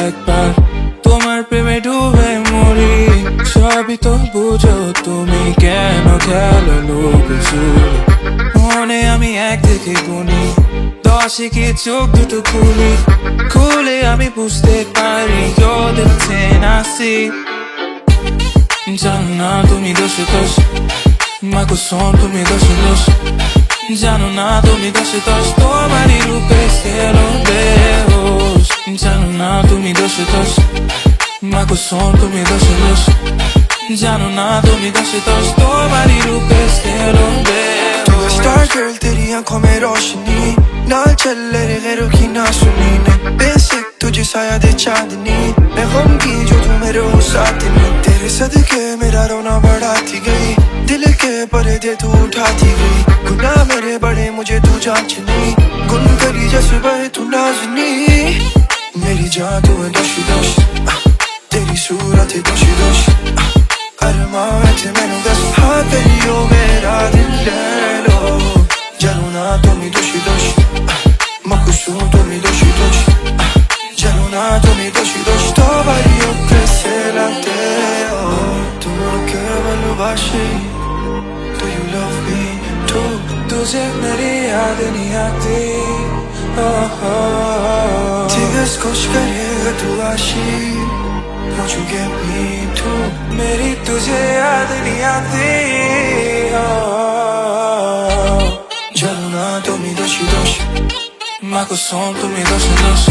একবার তোমার প্রেমে ডুবে মরি। সবই তো বুঝো তুমি, কেন খেলো লুকোচুরি। মনে আমি এক থেকে গুনি, 10 কি চোখ দুটো খুলি, খুলে আমি বুঝতে পারি you're the 10 I see। জানো না তুমি দোষে দোষ, মা কুসুম তুমি দোষে দোষ। জানো না তুমি দোষে দোষ, তোমারই রূপে ছেলো বেহোশ। জানো না তুমি দোষে দোষ, মা কুসুম তুমি দোষে দোষ। জানো না তুমি দোষে দোষ, তোমারই রূপে ছেলো বেহোশ। तू स्टार गर्ल तेरी आंखों में रोशनी, नाल चल ले गैरों की ना सुनी ने। बेसिक तुझे साया दे चांदनी, मैं गम की जो तू मेरे हो साथ नहीं। तेरे सदके मेरा रोना बढ़ाती गई, दिल के पर्दे तू उठाती गई। गुनाह मेरे बड़े मुझे तू जांचनी, गुन करी जज्बे तू नाजनी। मेरी जान तू है दोषी दोष, तेरी सूरत है दोषी दोष। अरमां है थे मैंने दस, हाँ तेरी ओ मेरा दिल ले लो। जानो ना तुम ही दोषी दोष, मकुसूम तुम ही दोषी दोष। जानो ना तुम ही दोषी दोष, तो बारी ओके से लाते हो तुम के भालोबाशी। Do you love me too? तुझे मेरी याद नहीं आती, दिवस खुश करेगा तू आशिक, won't you get me too? मेरी तुझे याद नहीं आती। जानो ना तुम ही दोषी दोष, মা কুসুম তুমি দোষে দোষ।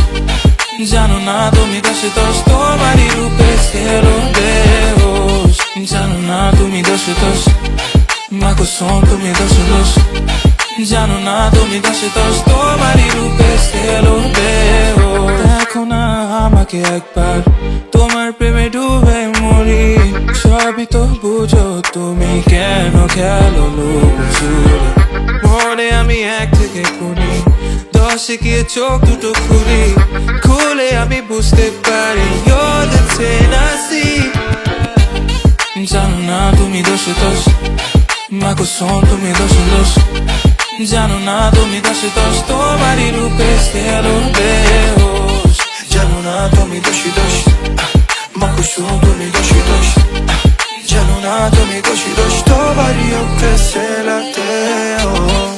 জানো না তুমি দোষে দোষ, তোমারই রূপে ছেলো বেহোশ। জানো না তুমি দোষে দোষ, মা কুসুম তুমি দোষে দোষ। জানো না তুমি দোষে দোষ, তোমারই রূপে ছেলো বেহোশ। দেখো না আমাকে একবার, তোমার প্রেমে ডুবে মরি। সবই তো বুঝো তুমি, কেন খেলো লুকোচুরি। মনে আমি এক থেকে গুনি, 10 কি চোখ দুটো খুলি, খুলে আমি বুঝতে পারি you're the 10 I see। জানো না তুমি দোষে দোষ, মা কুসুম তুমি দোষে দোষ। জানো না তুমি দোষে দোষ, তোমারই রূপে ছেলো বেহোশ। জানো না তুমি দোষী দোষ, মকুসুম তুমি দোষী দোষ। জানো না তুমি দোষী দোষ, তো বাড়ি ওকে se la teo।